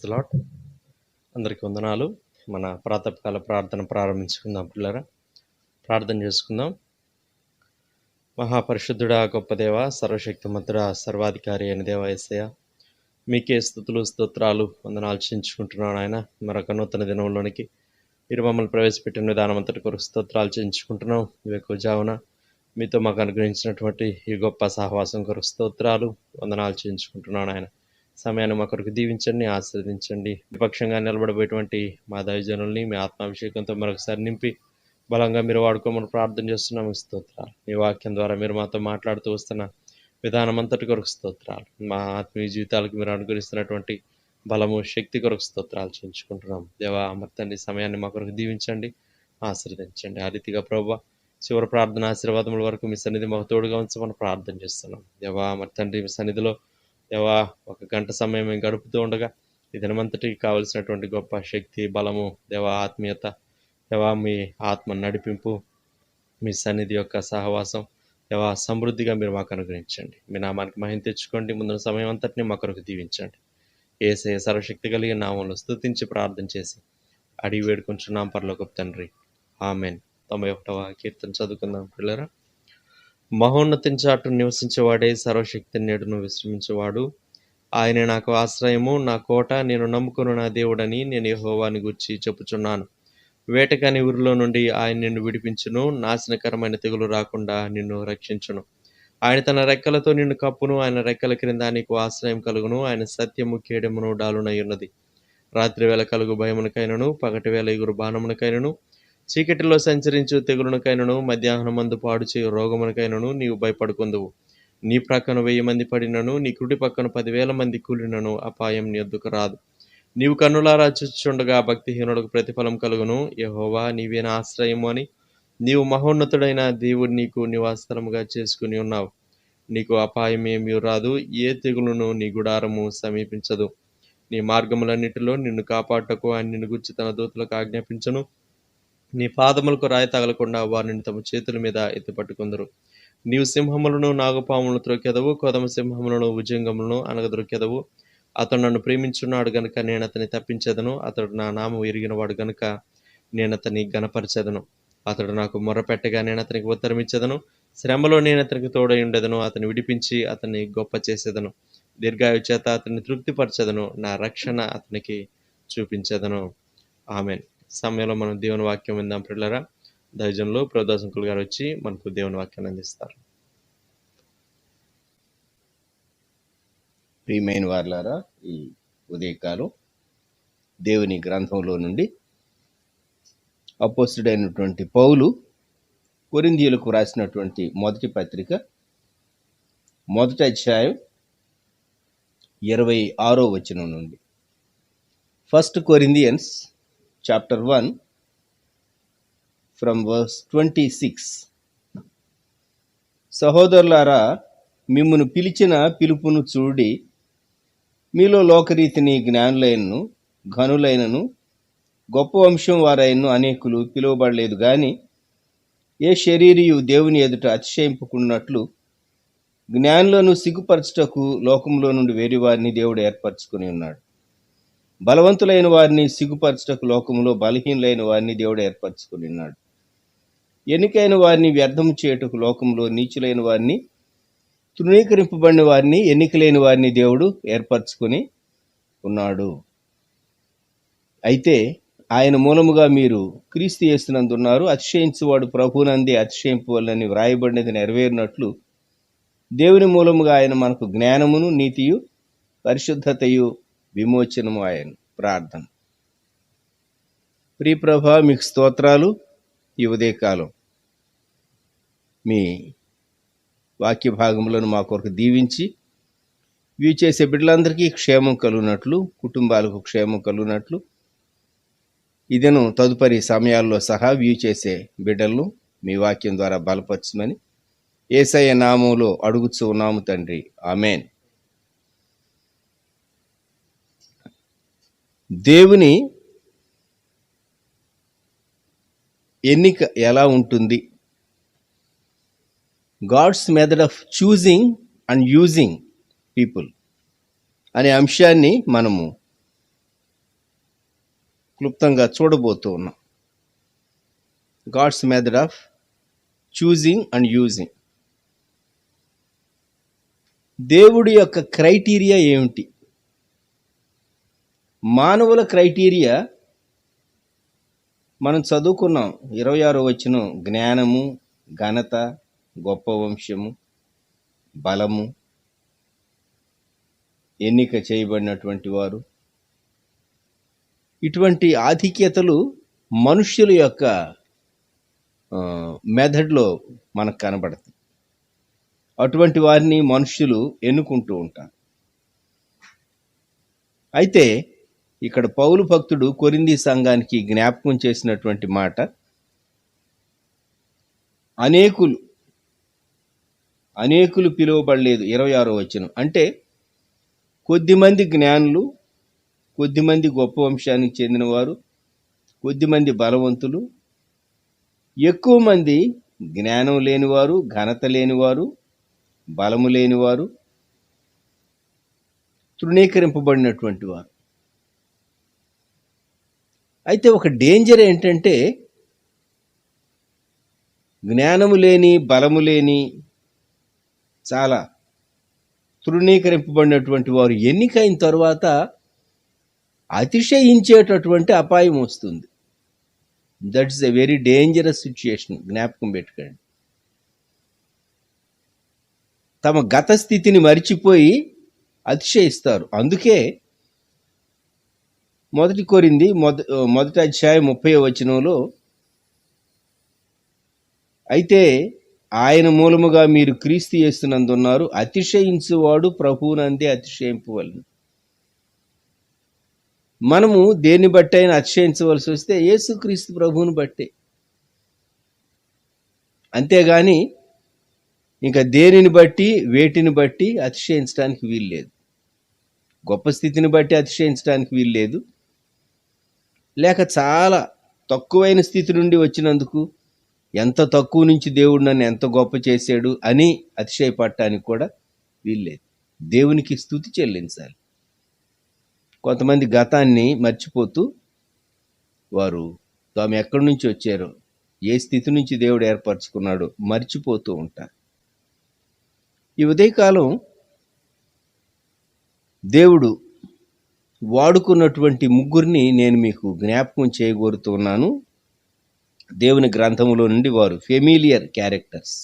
The lord. అందరికీ వందనాలు. మన ప్రాతకాల ప్రార్థన ప్రారంభించుకుందాం పిల్లరా. ప్రార్థన చేసుకుందాం. మహాపరిశుద్ధుడా, గొప్ప దేవ, సర్వశక్తిమంతుడా, సర్వాధికారి అయిన దేవ యేసయ్య, మీకే స్తుతులు స్తోత్రాలు వందనాలు చెల్లించుకుంటున్నాను ఆయన. మరొక నూతన దినంలోనికి మీరు మమ్మల్ని ప్రవేశపెట్టిన విధానం అంతటి కొరకు స్తోత్రాలు చెల్లించుకుంటున్నాం. ఇవకు జావున మీతో మాకు అనుగ్రహించినటువంటి ఈ గొప్ప సహవాసం కొరకు స్తోత్రాలు వందనాలు చెల్లించుకుంటున్నాను ఆయన. సమయాన్ని మా కొరకు దీవించండి, ఆశీర్వదించండి. విపక్షంగా నిలబడబోయేటువంటి మా దైవజనుల్ని మీ ఆత్మాభిషేకంతో మరొకసారి నింపి బలంగా మీరు వాడుకోమని ప్రార్థన చేస్తున్నాము. స్తోత్రాలు. మీ వాక్యం ద్వారా మీరు మాతో మాట్లాడుతూ వస్తున్న విధానం అంతటి కొరకు స్తోత్రాలు. మా ఆత్మీయ జీవితాలకు మీరు అనుగ్రహిస్తున్నటువంటి బలము, శక్తి కొరకు స్తోత్రాలు చెల్లించుకుంటున్నాం. దేవా, అమర్తండి, సమయాన్ని మా కొరకు దీవించండి, ఆశీర్వదించండి. ఆ రీతిగా ప్రభువా, చివరి ప్రార్థన ఆశీర్వాదముల వరకు మీ సన్నిధి మాకు తోడుగా ఉంచమని ప్రార్థన చేస్తున్నాం. దేవా, అమర్తండి, మీ సన్నిధిలో దేవా ఒక గంట సమయం మేము గడుపుతూ ఉండగా ఈ దినమంతటికి కావలసినటువంటి గొప్ప శక్తి, బలము, దేవా ఆత్మీయత, దేవా మీ ఆత్మ నడిపింపు, మీ సన్నిధి యొక్క సహవాసం దేవా సమృద్ధిగా మీరు మాకు అనుగ్రహించండి. మీ నామానికి మహిమ తెచ్చుకోండి. ముందున్న సమయం అంతటిని మా కొరకు దీవించండి. యేసయ్య సర్వశక్తి కలిగిన నామంలో స్తుతించి ప్రార్థన చేసి అడిగి వేడుకుంటున్నాం పరలోకపు తండ్రి, ఆమెన్. 91వ కీర్తన చదువుకుందాం పిల్లరా. మహోన్నతిని చాటు నివసించేవాడే సర్వశక్తి నేడును విశ్రమించేవాడు. ఆయనే నాకు ఆశ్రయము, నా కోట, నేను నమ్ముకున్న నా దేవుడని నేను యెహోవాని గూర్చి చెప్పుచున్నాను. వేటకాని ఊరిలో నుండి ఆయన నిన్ను విడిపించును, నాశనకరమైన తెగులు రాకుండా నిన్ను రక్షించును. ఆయన తన రెక్కలతో నిన్ను కప్పును, ఆయన రెక్కల క్రింద నీకు ఆశ్రయం కలుగును. ఆయన సత్యము కేడెమును డాలునై ఉన్నది. రాత్రి వేళ కలుగు భయమునకైనను, పగటి వేళ ఎగురు బాణమునకైనను, చీకటిలో సంచరించు తెగులునకైనను, మధ్యాహ్నం మందు పాడు చేయు రోగమునకైనను నీవు భయపడుకుందువు. నీ ప్రక్కన 1000 మంది పడినను, నీ కుడి పక్కన 10,000 మంది కూలినను అపాయం నీ యొద్దకు రాదు. నీవు కన్నులారా చూచుచుండగా భక్తిహీనులకు ప్రతిఫలం కలుగును. యెహోవా నీవే నా ఆశ్రయము అని నీవు మహోన్నతుడైన దేవుడు నీకు నివాసస్థలముగా చేసుకుని ఉన్నావు. నీకు అపాయం ఏమీ రాదు, ఏ తెగులును నీ గుడారము సమీపించదు. నీ మార్గములన్నిటిలో నిన్ను కాపాడుటకు ఆయన నిన్ను గూర్చి తన దూతలకు ఆజ్ఞాపించును. నీ పాదములకు రాయి తగలకుండా వారిని తమ చేతుల మీద ఎత్తిపట్టుకుందరు. నీవు సింహములను, నాగుపాములను త్రొక్కెదవు, కొదమ సింహములను, భుజంగములను అనగదొక్కెదవు. అతడు నన్ను ప్రేమించున్నాడు గనుక నేను అతన్ని తప్పించెదను. అతడు నా నామం ఎరిగినవాడు గనుక నేను అతన్ని ఘనపరచెదను. అతడు నాకు మొర్రపెట్టగా నేను అతనికి ఉత్తరమిచ్చెదను. శ్రమలో నేను అతనికి తోడై ఉండెదను. అతన్ని విడిపించి అతన్ని గొప్ప చేసేదను. దీర్ఘాయు చేత అతన్ని తృప్తిపరచెదను. నా రక్షణ అతనికి చూపించెదను. ఆమెన్. సమయంలో మనం దేవుని వాక్యం విందాం పిల్లరా. దైవజనులు ప్రదోషంకులు గారు వచ్చి మనకు దేవుని వాక్యాన్ని అందిస్తారు. ప్రియమైన వారులారా, ఈ ఉదయకాలం దేవుని గ్రంథంలో నుండి అపోస్తుడైనటువంటి పౌలు కొరింథీయులకు రాసినటువంటి మొదటి పత్రిక 1వ అధ్యాయం 26వ వచనం నుండి. 1 Corinthians chapter 1 from verse 26. సహోదరులారా, మిమ్మును పిలిచిన పిలుపును చూడి, మీలో లోకరీతిని జ్ఞానులైనను, ఘనులైనను, గొప్ప వంశం వారైనను అనేకులు పిలువబడలేదు గాని, ఏ శరీరియు దేవుని ఎదుట అతిశయింపుకున్నట్లు జ్ఞానులను సిగ్గుపరచుటకు లోకంలో నుండి వేరే వారిని దేవుడు ఏర్పరచుకుని ఉన్నాడు. బలవంతులైన వారిని సిగ్గుపరచుటకు లోకంలో బలహీనులైన వారిని దేవుడు ఏర్పరచుకుని ఉన్నాడు. ఎన్నికైన వారిని వ్యర్థం చేయుటకు లోకంలో నీచులైన వారిని, తృణీకరింపబడిన వారిని, ఎన్నికలేని వారిని దేవుడు ఏర్పరచుకుని ఉన్నాడు. అయితే ఆయన మూలముగా మీరు క్రీస్తు యేసునందున్నారు. అతిశయించువాడు ప్రభువునందే అతిశయింపవలెనని వ్రాయబడినది నెరవేరినట్లు దేవుని మూలముగా ఆయన మనకు జ్ఞానమును, నీతియు, పరిశుద్ధతయు, విమోచనము ఆయన. ప్రార్థన. ప్రియప్రభ, మీకు స్తోత్రాలు. ఈ ఉదయకాలం మీ వాక్య భాగములను మా కొరకు దీవించి వ్యూ చేసే బిడ్డలందరికీ క్షేమం కలుగునట్లు, కుటుంబాలకు క్షేమం కలుగునట్లు, ఇదను తదుపరి సమయాల్లో సహా వ్యూ చేసే బిడ్డలను మీ వాక్యం ద్వారా బలపరచమని యేసయ్య నామములో అడుగుచూ ఉన్నాము తండ్రి, ఆమెన్. దేవుని ఎన్నిక ఎలా ఉంటుంది, God's method of choosing and using people అనే అంశాన్ని మనము క్లుప్తంగా చూడబోతూ ఉన్నాం. God's method of choosing and using. దేవుడి యొక్క క్రైటీరియా ఏమిటి? మానవుల క్రైటీరియా మనం చదువుకున్నాం. 26వ వచనం, జ్ఞానము, ఘనత, గొప్ప వంశము, బలము, ఎన్నిక చేయబడినటువంటి వారు, ఇటువంటి ఆధిక్యతలు మనుష్యుల యొక్క మెథడ్లో మనకు కనబడతాయి. అటువంటి వారిని మనుష్యులు ఎన్నుకుంటూ ఉంటారు. అయితే ఇక్కడ పౌలు భక్తుడు కొరింథీ సంఘానికి జ్ఞాపకం చేసినటువంటి మాట, అనేకులు పిలువబడలేదు. 26వ వచనం అంటే కొద్దిమంది జ్ఞానులు, కొద్దిమంది గొప్ప వంశానికి చెందినవారు, కొద్దిమంది బలవంతులు, ఎక్కువ మంది జ్ఞానం లేనివారు, ఘనత లేనివారు, బలము లేనివారు, తృణీకరింపబడినటువంటి వారు. అయితే ఒక డేంజర్ ఏంటంటే, జ్ఞానము లేని, బలము లేని, చాలా తృణీకరింపబడినటువంటి వారు ఎన్నికైన తర్వాత అతిశయించేటటువంటి అపాయం వస్తుంది. That's a very dangerous situation. జ్ఞాపకం పెట్టుకోండి. తమ గత స్థితిని మరిచిపోయి అతిశయిస్తారు. అందుకే మొదటి అధ్యాయం 30వ వచనంలో, అయితే ఆయన మూలముగా మీరు క్రీస్తు యేసునందున్నారు, అతిశయించువాడు ప్రభువునందే అతిశయింపవలెను. మనము దేన్ని బట్టి అయినా అతిశయించవలసి వస్తే యేసుక్రీస్తు ప్రభువుని బట్టే. అంతేగాని ఇంకా దేనిని బట్టి, వేటిని బట్టి అతిశయించడానికి వీల్లేదు. గొప్ప స్థితిని బట్టి అతిశయించడానికి వీల్లేదు, లేక చాలా తక్కువైన స్థితి నుండి వచ్చినందుకు ఎంత తక్కువ నుంచి దేవుడు నన్ను ఎంత గొప్ప చేశాడు అని అతిశయపడటానికి కూడా వీల్లేదు. దేవునికి స్తుతి చెల్లించాలి. కొంతమంది గతాన్ని మర్చిపోతూ వారు తాము ఎక్కడి నుంచి వచ్చారో, ఏ స్థితి నుంచి దేవుడు ఏర్పరచుకున్నాడో మర్చిపోతూ ఉంటారు. ఈ ఉదయకాలం దేవుడు వాడుకున్నటువంటి ముగ్గురిని నేను మీకు జ్ఞాపకం చేయగోరుతున్నాను. దేవుని గ్రంథములో నుండి వారు ఫెమిలియర్ క్యారెక్టర్స్.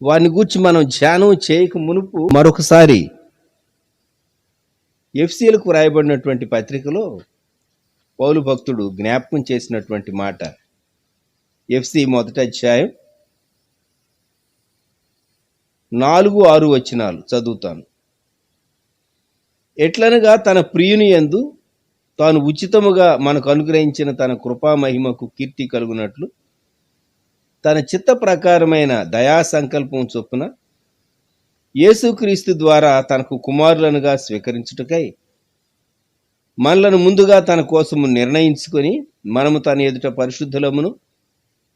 వారిని గూర్చి మనం ధ్యానం చేయక మునుపు మరొకసారి ఎఫ్సీలకు వ్రాయబడినటువంటి పత్రికలో పౌలు భక్తుడు జ్ఞాపకం చేసినటువంటి మాట, ఎఫ్సీ 1వ అధ్యాయం 4-6 వచనాలు చదువుతాను. ఎట్లనగా తన ప్రియుని యందు తాను ఉచితముగా మనకు అనుగ్రహించిన తన కృపా మహిమకు కీర్తి కలుగునట్లు తన చిత్త ప్రకారమైన దయా సంకల్పం చొప్పున యేసుక్రీస్తు ద్వారా తనకు కుమారులనుగా స్వీకరించుటకై మనలను ముందుగా తన కోసము నిర్ణయించుకొని మనము తన ఎదుట పరిశుద్ధులమును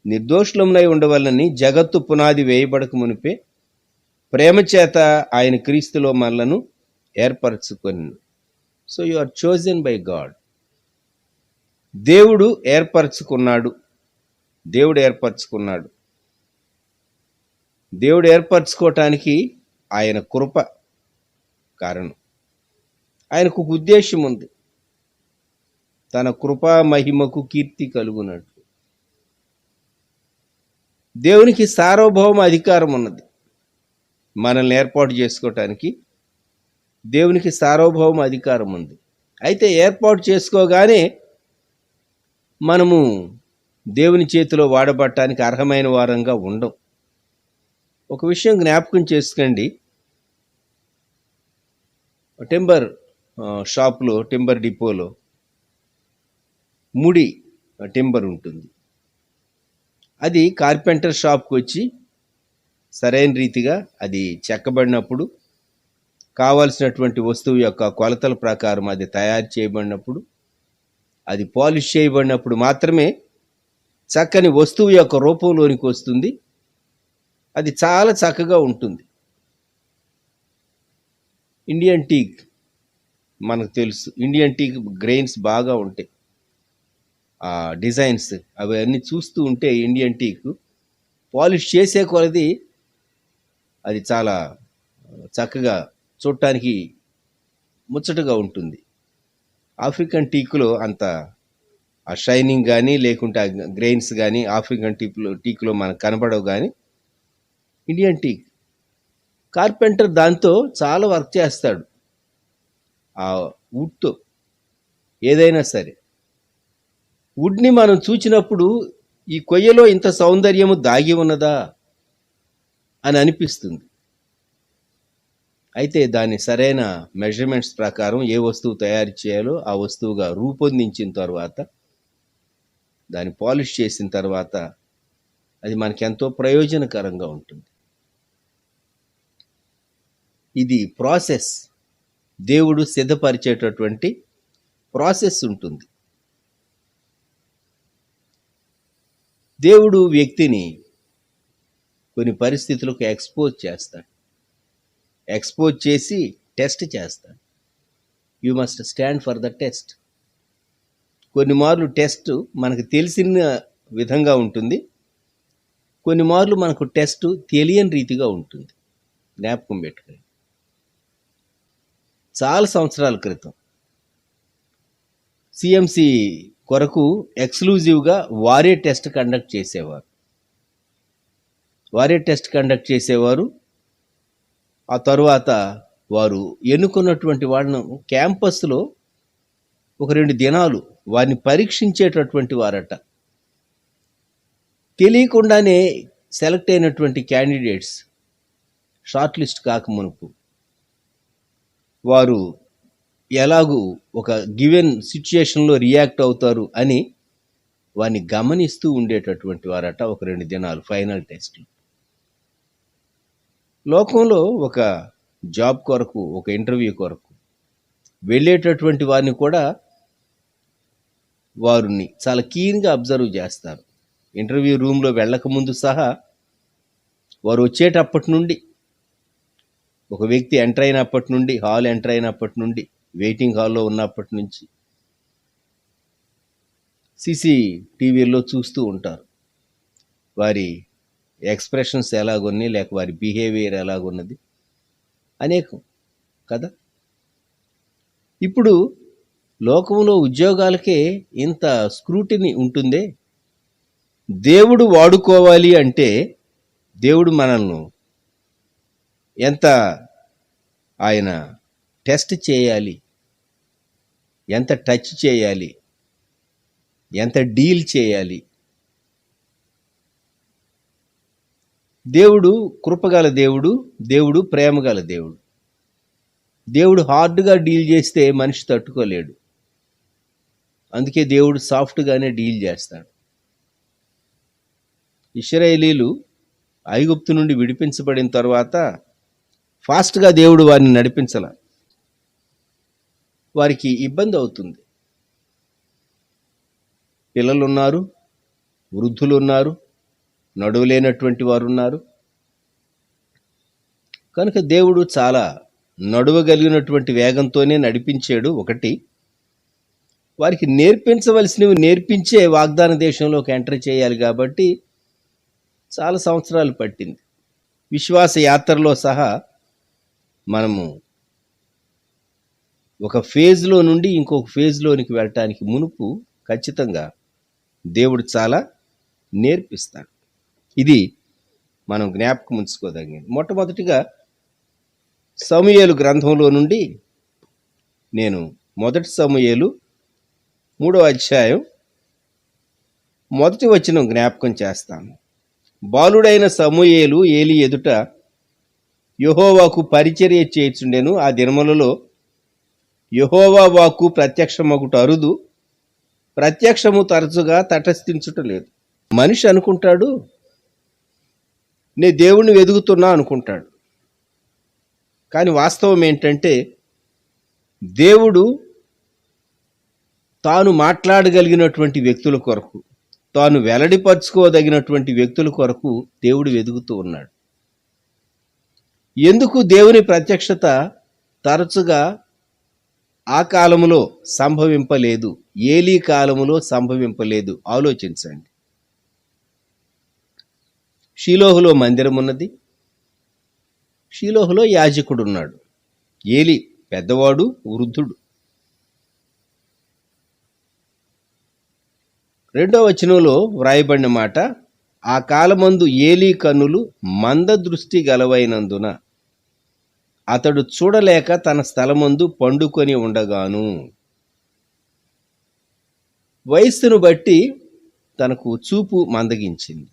నిర్దోషులమునై ఉండవలనని జగత్తు పునాది వేయబడక మునిపే ప్రేమ చేత ఆయన క్రీస్తులో మనలను ఏర్పరచుకొని. So you are chosen by God. దేవుడు ఏర్పరచుకున్నాడు. దేవుడు ఏర్పరచుకోవటానికి ఆయన కృప కారణం. ఆయనకు ఒక ఉద్దేశం ఉంది. తన కృపా మహిమకు కీర్తి కలుగునట్లు. దేవునికి సార్వభౌమ అధికారం ఉన్నది. మనల్ని ఏర్పాటు చేసుకోవటానికి దేవునికి సార్వభౌమ అధికారం ఉంది. అయితే ఏర్పాటు చేసుకోగానే మనము దేవుని చేతిలో వాడబడటానికి అర్హమైన వారంగా ఉండం. ఒక విషయం జ్ఞాపకం చేసుకోండి. టింబర్ షాప్లో, టింబర్ డిపోలో ముడి టింబర్ ఉంటుంది. అది కార్పెంటర్ షాప్కి వచ్చి సరైన రీతిగా అది చెక్కబడినప్పుడు, కావాల్సినటువంటి వస్తువు యొక్క కొలతల ప్రకారం అది తయారు చేయబడినప్పుడు, అది పాలిష్ చేయబడినప్పుడు మాత్రమే చక్కని వస్తువు యొక్క రూపంలోనికి వస్తుంది. అది చాలా చక్కగా ఉంటుంది. ఇండియన్ టీక్ మనకు తెలుసు. ఇండియన్ టీక్ గ్రెయిన్స్ బాగా ఉంటాయి. ఆ డిజైన్స్ అవన్నీ చూస్తూ ఉంటే ఇండియన్ టీక్ పాలిష్ చేసే కొలది అది చాలా చక్కగా చూడటానికి ముచ్చటగా ఉంటుంది. ఆఫ్రికన్ టీక్లో అంత ఆ షైనింగ్ కానీ లేకుంటే ఆ గ్రెయిన్స్ కానీ ఆఫ్రికన్ టీక్లో మనకు కనబడవు. కానీ ఇండియన్ టీక్ కార్పెంటర్ దాంతో చాలా వర్క్ చేస్తాడు. ఆ వుడ్తో ఏదైనా సరే వుడ్ని మనం చూచినప్పుడు ఈ కొయ్యలో ఇంత సౌందర్యము దాగి ఉన్నదా అని అనిపిస్తుంది. అయితే దాని సరైన మెజర్మెంట్స్ ప్రకారం ఏ వస్తువు తయారు చేయాలో ఆ వస్తువుగా రూపొందించిన తర్వాత దాన్ని పాలిష్ చేసిన తర్వాత అది మనకి ఎంతో ప్రయోజనకరంగా ఉంటుంది. ఇది ప్రాసెస్, దేవుడు సిద్ధపరిచేటటువంటి ప్రాసెస్ ఉంటుంది. దేవుడు వ్యక్తిని కొన్ని పరిస్థితులకు ఎక్స్పోజ్ చేస్తాడు. ఎక్స్పోజ్ చేసి టెస్ట్ చేస్తాడు. You must stand for the test. కొన్ని మార్లు టెస్ట్ మనకు తెలిసిన విధంగా ఉంటుంది, కొన్ని మార్లు మనకు టెస్ట్ తెలియని రీతిగా ఉంటుంది. జ్ఞాపకం పెట్టుకోండి. చాలా సంవత్సరాల క్రితం సిఎంసి కొరకు ఎక్స్క్లూజివ్గా వారే టెస్ట్ కండక్ట్ చేసేవారు. ఆ తరువాత వారు ఎన్నుకున్నటువంటి వాళ్ళను క్యాంపస్లో ఒక 2 దినాలు వారిని పరీక్షించేటటువంటి వారట. తెలియకుండానే సెలెక్ట్ అయినటువంటి క్యాండిడేట్స్ షార్ట్ లిస్ట్ కాకమునుపు వారు ఎలాగూ ఒక గివెన్ సిచ్యుయేషన్లో రియాక్ట్ అవుతారు అని వారిని గమనిస్తూ ఉండేటటువంటి వారట. ఒక 2 దినాలు ఫైనల్ టెస్ట్లు. లోకంలో ఒక జాబ్ కొరకు, ఒక ఇంటర్వ్యూ కొరకు వెళ్ళేటటువంటి వారిని కూడా వారిని చాలా కీన్గా అబ్జర్వ్ చేస్తారు. ఇంటర్వ్యూ రూమ్లో వెళ్ళకముందు సహా వారు వచ్చేటప్పటి నుండి, ఒక వ్యక్తి ఎంటర్ అయినప్పటి నుండి, హాల్ ఎంటర్ అయినప్పటి నుండి, వెయిటింగ్ హాల్లో ఉన్నప్పటి నుంచి CCTVలో చూస్తూ ఉంటారు. వారి ఎక్స్ప్రెషన్స్ ఎలాగున్నాయి, లేక వారి బిహేవియర్ ఎలాగున్నది అనేకం కదా. ఇప్పుడు లోకంలో ఉద్యోగాలకే ఇంత స్క్రూటినీ ఉంటుందే. దేవుడు వాడుకోవాలి అంటే దేవుడు మనల్ని ఎంత ఆయన టెస్ట్ చేయాలి, ఎంత టచ్ చేయాలి, ఎంత డీల్ చేయాలి. దేవుడు కృపగల దేవుడు, దేవుడు ప్రేమగల దేవుడు. దేవుడు హార్డ్గా డీల్ చేస్తే మనిషి తట్టుకోలేడు. అందుకే దేవుడు సాఫ్ట్గానే డీల్ చేస్తాడు. ఇశ్రాయేలీలు ఐగుప్తు నుండి విడిపించబడిన తర్వాత ఫాస్ట్గా దేవుడు వారిని నడిపించాల. వారికి ఇబ్బంది అవుతుంది. పిల్లలున్నారు, వృద్ధులున్నారు, నడువలేనటువంటి వారు ఉన్నారు. కనుక దేవుడు చాలా నడువగలిగినటువంటి వేగంతోనే నడిపించాడు. ఒకటి, వారికి నేర్పించవలసినవి నేర్పించే వాగ్దాన దేశంలోకి ఎంటర్ చేయాలి కాబట్టి చాలా సంవత్సరాలు పట్టింది. విశ్వాస యాత్రలో సహా మనము ఒక ఫేజ్లో నుండి ఇంకొక ఫేజ్లోనికి వెళ్ళటానికి మునుపు ఖచ్చితంగా దేవుడు చాలా నేర్పిస్తాడు. ఇది మనం జ్ఞాపకం ఉంచుకోదగింది. మొట్టమొదటిగా సమూయేలు గ్రంథంలో నుండి నేను 1 సమూయేలు 3వ అధ్యాయం 1వ వచనం జ్ఞాపకం చేస్తాను. బాలుడైన సమూయేలు ఏలి ఎదుట యెహోవాకు పరిచర్య చేయుచుండెను. ఆ దినములలో యెహోవా వాక్కు ప్రత్యక్షమగుట అరుదు, ప్రత్యక్షము తరచుగా తటస్థించుటలేదు. మనిషి అనుకుంటాడు, నేను దేవుణ్ణి వెదుగుతున్నా అనుకుంటాడు. కానీ వాస్తవం ఏంటంటే దేవుడు తాను మాట్లాడగలిగినటువంటి వ్యక్తుల కొరకు, తాను వెల్లడిపరుచుకోదగినటువంటి వ్యక్తుల కొరకు దేవుడు వెదుగుతూ ఉన్నాడు. ఎందుకు దేవుని ప్రత్యక్షత తరచుగా ఆ కాలములో సంభవింపలేదు, ఏలీ కాలములో సంభవింపలేదు. ఆలోచించండి. షీలోహులో మందిరం ఉన్నది, షీలోహులో యాజకుడు ఉన్నాడు. ఏలీ పెద్దవాడు, వృద్ధుడు. 2వ వచనంలో వ్రాయబడిన మాట, ఆ కాలమందు ఏలీ కన్నులు మందదృష్టి గలవైనందున అతడు చూడలేక తన స్థలమందు పండుకొని ఉండగాను. వయస్సును బట్టి తనకు చూపు మందగించింది.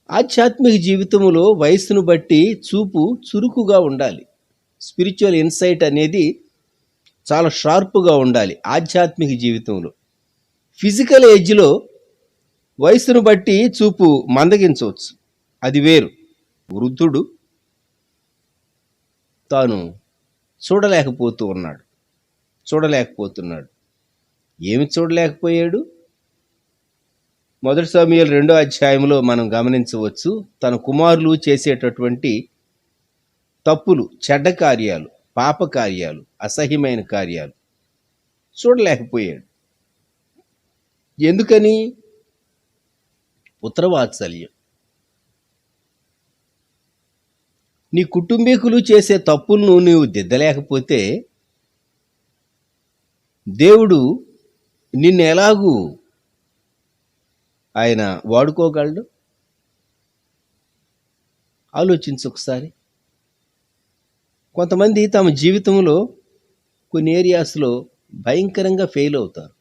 ఆధ్యాత్మిక జీవితంలో వయస్సును బట్టి చూపు చురుకుగా ఉండాలి. స్పిరిచువల్ ఇన్సైట్ అనేది చాలా షార్ప్గా ఉండాలి ఆధ్యాత్మిక జీవితంలో. ఫిజికల్ ఏజ్లో వయస్సును బట్టి చూపు మందగించవచ్చు, అది వేరు. వృద్ధుడు తాను చూడలేకపోతున్నాడు. ఏమి చూడలేకపోయాడు? 1 సమూయేలు 2వ అధ్యాయంలో మనం గమనించవచ్చు. తన కుమారులు చేసేటటువంటి తప్పులు, చెడ్డ కార్యాలు, పాప కార్యాలు, అసహ్యమైన కార్యాలు చూడలేకపోయాడు. ఎందుకని? పుత్రవాత్సల్యం. నీ కుటుంబీకులు చేసే తప్పులను నీవు దిద్దలేకపోతే దేవుడు నిన్ను ఎలాగూ ఆయన వాడుకోగలడు? ఆలోచించు ఒకసారి. కొంతమంది తమ జీవితంలో కొన్ని ఏరియాస్లో భయంకరంగా ఫెయిల్ అవుతారు.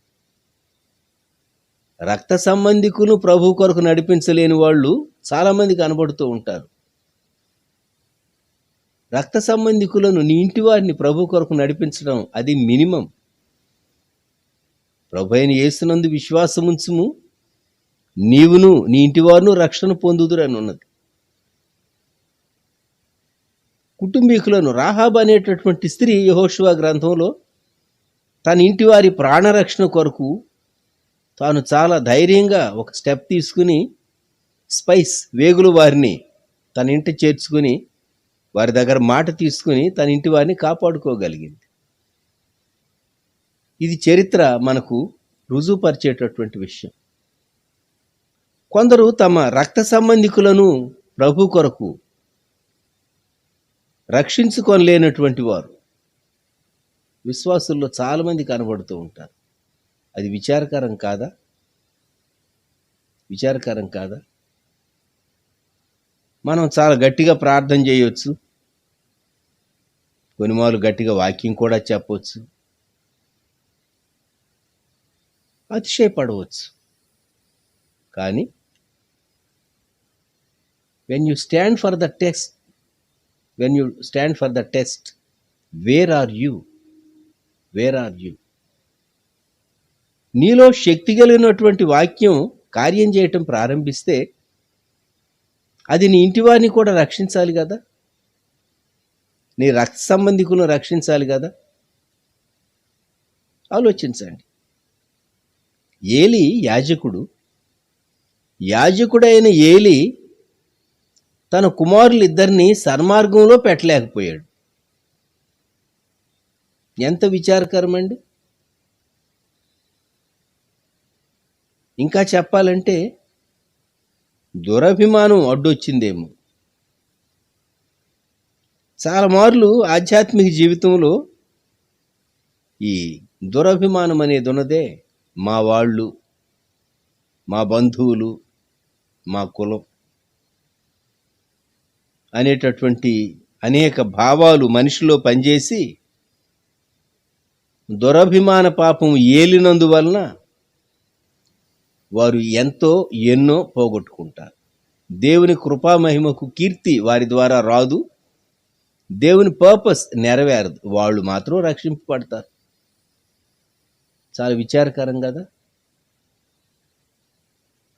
రక్త సంబంధికులు ప్రభు కొరకు నడిపించలేని వాళ్ళు చాలామంది కనబడుతూ ఉంటారు. రక్త సంబంధికులను, నీ ఇంటి వారిని ప్రభు కొరకు నడిపించడం అది మినిమం. ప్రభు అయిన యేసునందు విశ్వాసముంచుము, నీవును నీ ఇంటి వారును రక్షణ పొందుదురు అని ఉన్నది. కుటుంబీకులను, రాహాబు అనేటటువంటి స్త్రీ యెహోషువ గ్రంథంలో తన ఇంటి వారి ప్రాణరక్షణ కొరకు తాను చాలా ధైర్యంగా ఒక స్టెప్ తీసుకుని స్పైస్ వేగులు వారిని తన ఇంటి చేర్చుకుని వారి దగ్గర మాట తీసుకుని తన ఇంటి వారిని కాపాడుకోగలిగింది. ఇది చరిత్ర మనకు రుజువుపరిచేటటువంటి విషయం. కొందరు తమ రక్త సంబంధికులను ప్రభు కొరకు రక్షించుకొనలేనటువంటి వారు విశ్వాసుల్లో చాలామంది కనబడుతూ ఉంటారు. అది విచారకరం కాదా? మనం చాలా గట్టిగా ప్రార్థన చేయొచ్చు, కొన్నిమార్లు గట్టిగా వాక్యం కూడా చెప్పవచ్చు, అతిశయపడవచ్చు. కానీ when you stand for the test, where are you? నీలో శక్తి కలిగినటువంటి వాక్యం కార్యం చేయటం ప్రారంభిస్తే అది నీ ఇంటి వారిని కూడా రక్షించాలి కదా, నీ రక్త సంబంధికులను రక్షించాలి కదా. ఆలోచించండి. ఏలీ యాజకుడైన ఏలీ తన కుమారులిద్దరినీ సన్మార్గంలో పెట్టలేకపోయాడు. ఎంత విచారకరమండి. ఇంకా చెప్పాలంటే దురభిమానం అడ్డొచ్చిందేమో. చాలా మార్లు ఆధ్యాత్మిక జీవితంలో ఈ దురభిమానం అనేది ఉన్నదే. మా వాళ్ళు, మా బంధువులు, మా కులం అనేటటువంటి అనేక భావాలు మనిషిలో పనిచేసి దురభిమాన పాపం ఏలినందువలన వారు ఎన్నో పోగొట్టుకుంటారు. దేవుని కృపామహిమకు కీర్తి వారి ద్వారా రాదు, దేవుని పర్పస్ నెరవేరదు, వాళ్ళు మాత్రం రక్షింపబడతారు. చాలా విచారకరం కదా.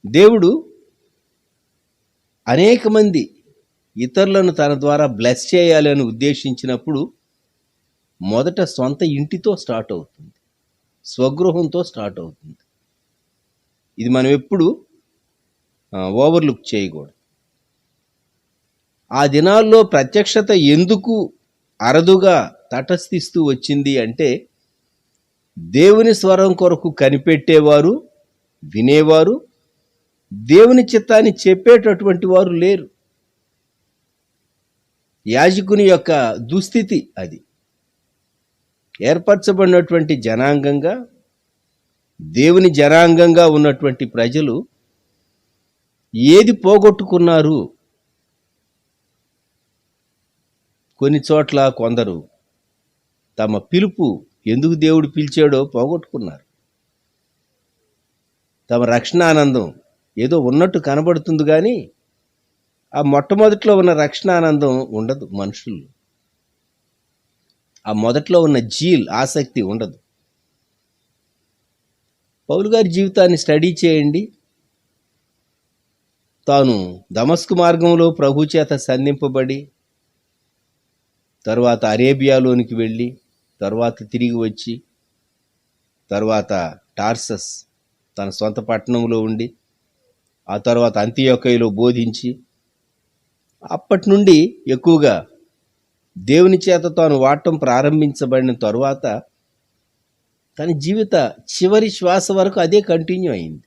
దేవుడు అనేక మంది ఇతరులను తన ద్వారా బ్లెస్ చేయాలని ఉద్దేశించినప్పుడు మొదట సొంత ఇంటితో స్టార్ట్ అవుతుంది, స్వగృహంతో స్టార్ట్ అవుతుంది. ఇది మనం ఎప్పుడు ఓవర్లుక్ చేయకూడదు. ఆ దినాల్లో ప్రత్యక్షత ఎందుకు అరుదుగా తటస్థిస్తూ వచ్చింది అంటే దేవుని స్వరం కొరకు కనిపెట్టేవారు, వినేవారు, దేవుని చిత్తాన్ని చెప్పేటటువంటి వారు లేరు. యాజకుని యొక్క దుస్థితి అది. ఏర్పరచబడినటువంటి జనాంగంగా, దేవుని జనాంగంగా ఉన్నటువంటి ప్రజలు ఏది పోగొట్టుకున్నారు? కొన్ని చోట్ల కొందరు తమ పిలుపు, ఎందుకు దేవుడు పిలిచాడో పోగొట్టుకున్నారు. తమ రక్షణ ఆనందం ఏదో ఉన్నట్టు కనబడుతుంది కానీ ఆ మొట్టమొదట్లో ఉన్న రక్షణ ఆనందం ఉండదు మనుషులు. ఆ మొదట్లో ఉన్న ఆసక్తి ఉండదు. పౌలు గారి జీవితాన్ని స్టడీ చేయండి. తాను దమస్కు మార్గంలో ప్రభు చేత సంధింపబడి, తరువాత అరేబియాలోనికి వెళ్ళి, తరువాత తిరిగి వచ్చి, తరువాత టార్సస్ తన సొంత పట్టణంలో ఉండి, ఆ తర్వాత అంతియోకయలో బోధించి, అప్పటి నుండి ఎక్కువగా దేవుని చేత తాను వాడటం ప్రారంభించబడిన తరువాత తన జీవిత చివరి శ్వాస వరకు అదే కంటిన్యూ అయింది.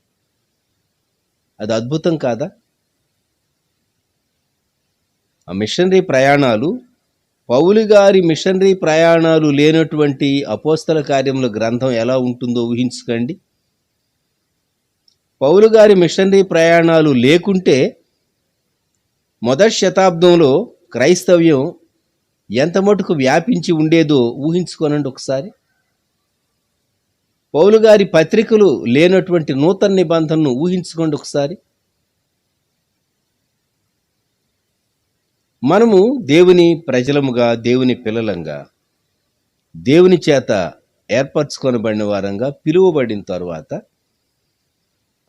అది అద్భుతం కాదా? ఆ మిషనరీ ప్రయాణాలు, పౌలు గారి మిషనరీ ప్రయాణాలు లేనటువంటి అపోస్తల కార్యముల గ్రంథం ఎలా ఉంటుందో ఊహించుకోండి. పౌలు గారి మిషనరీ ప్రయాణాలు లేకుంటే మొదటి శతాబ్దంలో క్రైస్తవ్యం ఎంత మటుకు వ్యాపించి ఉండేదో ఊహించుకోనండి ఒకసారి. పౌలు గారి పత్రికలు లేనటువంటి నూతన నిబంధనను ఊహించుకోండి ఒకసారి. మనము దేవుని ప్రజలముగా, దేవుని పిల్లలంగా, దేవుని చేత ఏర్పరచుకొనబడిన వారంగా పిలువబడిన తరువాత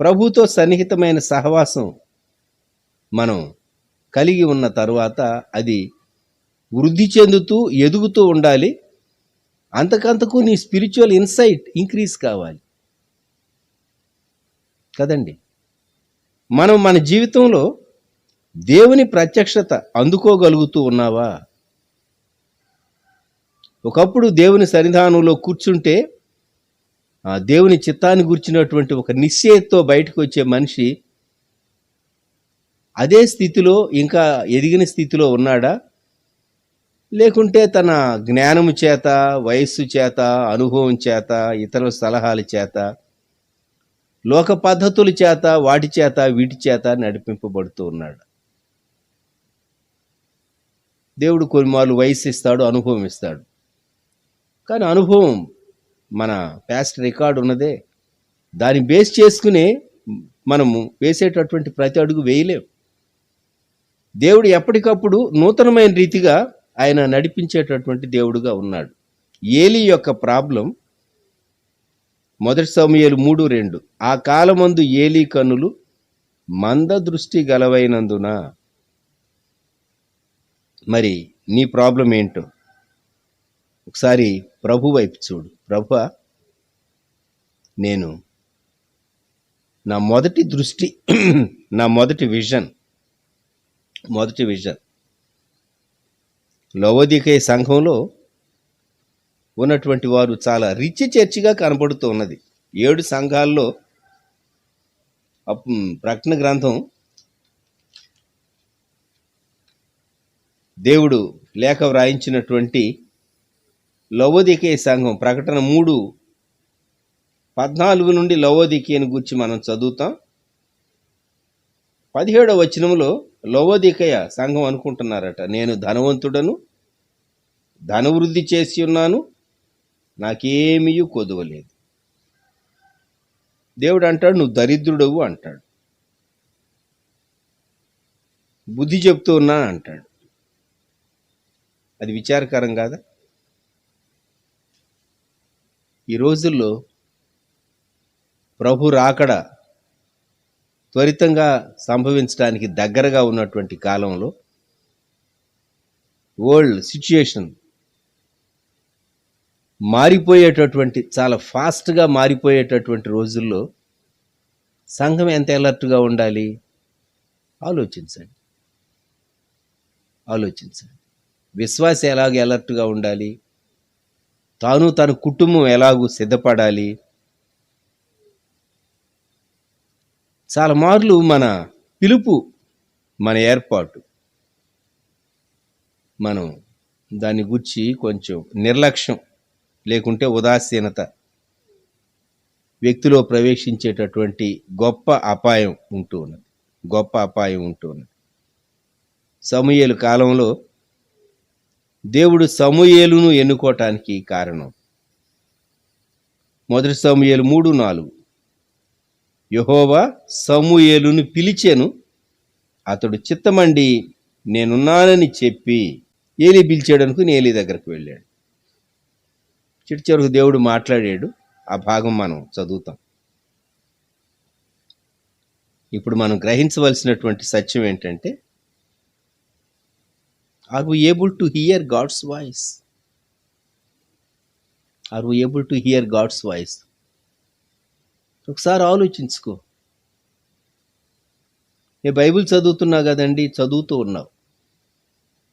ప్రభుతో సన్నిహితమైన సహవాసం మనం కలిగి ఉన్న తరువాత అది వృద్ధి చెందుతూ ఎదుగుతూ ఉండాలి. అంతకంతకు నీ స్పిరిచువల్ ఇన్సైట్ ఇంక్రీజ్ కావాలి కదండి. మనం మన జీవితంలో దేవుని ప్రత్యక్షత అందుకోగలుగుతూ ఉన్నావా? ఒకప్పుడు దేవుని సన్నిధానంలో కూర్చుంటే ఆ దేవుని చిత్తాన్ని గుర్చినటువంటి ఒక నిశ్చయతతో బయటకు వచ్చే మనిషి అదే స్థితిలో, ఇంకా ఎదిగిన స్థితిలో ఉన్నాడా? లేకుంటే తన జ్ఞానము చేత, వయస్సు చేత, అనుభవం చేత, ఇతరుల సలహాల చేత, లోక పద్ధతుల చేత, వాటి చేత, వీటి చేత నడిపింపబడుతూ ఉన్నాడు. దేవుడు కొన్నిమార్లు వయస్సు ఇస్తాడు, అనుభవం ఇస్తాడు. కానీ అనుభవం మన పాస్ట్ రికార్డు ఉన్నదే, దాన్ని బేస్ చేసుకునే మనము వేసేటటువంటి ప్రతి అడుగు వేయలేం. దేవుడు ఎప్పటికప్పుడు నూతనమైన రీతిగా ఆయన నడిపించేటటువంటి దేవుడుగా ఉన్నాడు. ఏలీ యొక్క ప్రాబ్లం 1 సమూయేలు 3:2. ఆ కాలమందు ఏలీ కన్నులు మంద దృష్టి గలవైనందున. మరి నీ ప్రాబ్లం ఏంటో ఒకసారి ప్రభు వైపు చూడు. ప్రభువా, నేను నా మొదటి దృష్టి, నా మొదటి విజన్ లవోదికయ సంఘంలో ఉన్నటువంటి వారు చాలా రిచ్ చర్చిగా కనబడుతూ ఉన్నది. 7 సంఘాల్లో ప్రకటన గ్రంథం దేవుడు లేఖ వ్రాయించినటువంటి లవోదికయ సంఘం, ప్రకటన 3:14 నుండి లవోదికయను గురించి మనం చదువుతాం. 17వ వచనంలో లవోదికయ సంఘం అనుకుంటున్నారట, నేను ధనవంతుడను, ధనవృద్ధి చేసి ఉన్నాను, నాకేమీ కొదువలేదు. దేవుడు అంటాడు, నువ్వు దరిద్రుడవు అంటాడు. బుద్ధి చెప్తూ ఉన్నాను అంటాడు. అది విచారకరం కాదా? ఈ రోజుల్లో ప్రభు రాకడ త్వరితంగా సంభవించడానికి దగ్గరగా ఉన్నటువంటి కాలంలో, వరల్డ్ సిచ్యుయేషన్ మారిపోయేటటువంటి, చాలా ఫాస్ట్గా మారిపోయేటటువంటి రోజుల్లో సంఘం ఎంత అలర్ట్గా ఉండాలి? ఆలోచించండి. విశ్వాసి ఎలాగ అలర్ట్గా ఉండాలి? తాను తన కుటుంబం ఎలాగూ సిద్ధపడాలి. చాలా మార్లు మన పిలుపు, మన ఏర్పాటు, మనం దాన్ని గురించి కొంచెం నిర్లక్ష్యం లేకుంటే ఉదాసీనత వ్యక్తిలో ప్రవేశించేటటువంటి గొప్ప అపాయం ఉంటూ ఉన్నది. సమూయేలు కాలంలో దేవుడు సమూయేలును ఎన్నుకోవటానికి కారణం 1 సమూయేలు 3:4 యెహోవా సమూయేలును పిలిచెను, అతడు చిత్తమండి నేనున్నానని చెప్పి ఏలీ పిలిచాడు అనుకుని ఏలీ దగ్గరకు వెళ్ళాడు. చివరకు దేవుడు మాట్లాడాడు. ఆ భాగం మనం చదువుతాం. ఇప్పుడు మనం గ్రహించవలసినటువంటి సత్యం ఏంటంటే, are we able to hear God's voice? Are we able to hear God's voice? ఒకసారి ఆలోచించుకో. నేను బైబిల్ చదువుతున్నా కదండి, చదువుతూ ఉన్నావు.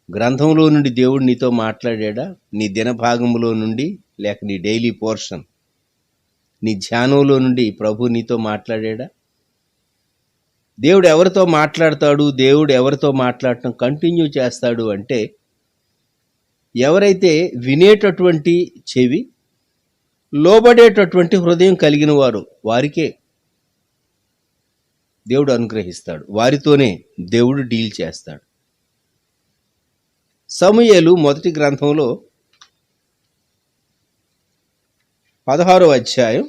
గ్రంథంలో నుండి దేవుడు నీతో మాట్లాడా? నీ దినభాగంలో నుండి, లేక నీ డైలీ పోర్షన్, నీ ధ్యానంలో నుండి ప్రభు నీతో మాట్లాడా? దేవుడు ఎవరితో మాట్లాడతాడు, దేవుడు ఎవరితో మాట్లాడటం కంటిన్యూ చేస్తాడు అంటే, ఎవరైతే వినేటటువంటి చెవి, లోబడేటటువంటి హృదయం కలిగిన వారు, వారికే దేవుడు అనుగ్రహిస్తాడు. వారితోనే దేవుడు డీల్ చేస్తాడు. సమూయేలు మొదటి గ్రంథంలో 16వ అధ్యాయం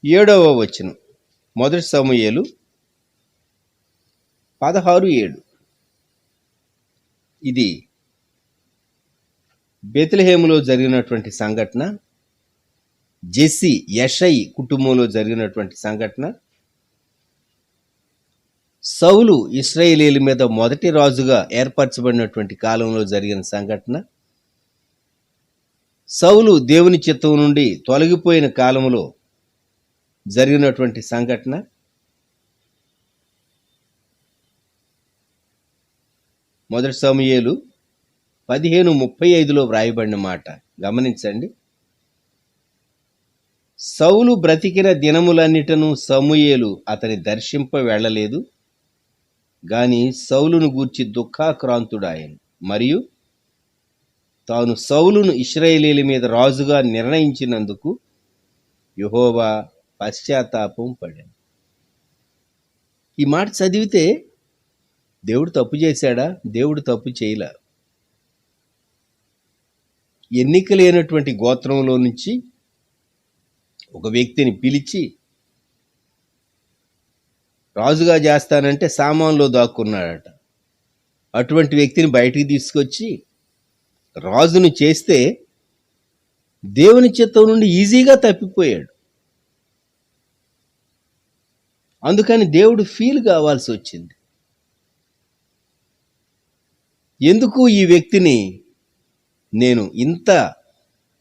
7వ వచనం. 1 సమూయేలు 16:7. ఇది బెత్లెహేములో జరిగినటువంటి సంఘటన. జెస్సీ యెషై కుటుంబంలో జరిగినటువంటి సంఘటన. సౌలు ఇశ్రాయేలీయుల మీద మొదటి రాజుగా ఏర్పరచబడినటువంటి కాలంలో జరిగిన సంఘటన. సౌలు దేవుని చిత్తం నుండి తొలగిపోయిన కాలంలో జరిగినటువంటి సంఘటన. మొదటి సమూయేలు 15:35లో వ్రాయబడిన మాట గమనించండి. సౌలు బ్రతికిన దినములన్నిటను సమూయేలు అతని దర్శింప వెళ్ళలేదు, గాని సౌలును గూర్చి దుఃఖాక్రాంతుడాయను, మరియు తాను సౌలును ఇశ్రాయేలీయుల మీద రాజుగా నిర్ణయించినందుకు యెహోవా పశ్చాత్తాపం పడాను. ఈ మాట చదివితే దేవుడు తప్పు చేశాడా? దేవుడు తప్పు చేయలే. ఎన్నిక లేనటువంటి గోత్రంలో నుంచి ఒక వ్యక్తిని పిలిచి రాజుగా చేస్తానంటే సామాన్లో దాక్కున్నాడట. అటువంటి వ్యక్తిని బయటికి తీసుకొచ్చి రాజును చేస్తే దేవుని చిత్తం నుండి ఈజీగా తప్పిపోయాడు. అందుకని దేవుడు ఫీల్ కావాల్సి వచ్చింది. ఎందుకు ఈ వ్యక్తిని నేను ఇంత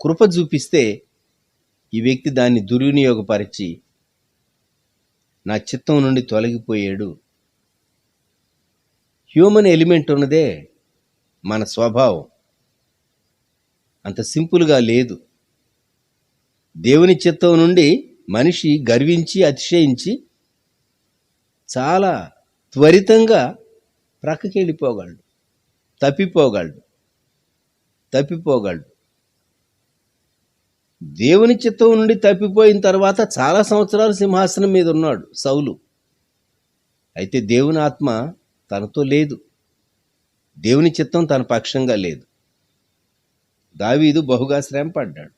కృప చూపిస్తే ఈ వ్యక్తి దాన్ని దుర్వినియోగపరిచి నా చిత్తం నుండి తొలగిపోయాడు. హ్యూమన్ ఎలిమెంట్ ఉన్నదే, మన స్వభావం అంత సింపుల్గా లేదు. దేవుని చిత్తం నుండి మనిషి గర్వించి అతిశయించి చాలా త్వరితంగా ప్రక్కకి వెళ్ళిపోగలడు, తప్పిపోగలడు. దేవుని చిత్తం నుండి తప్పిపోయిన తర్వాత చాలా సంవత్సరాలు సింహాసనం మీద ఉన్నాడు సౌలు. అయితే దేవుని ఆత్మ తనతో లేదు, దేవుని చిత్తం తన పక్షంగా లేదు. దావీదు బహుగా శ్రమ పడ్డాడు.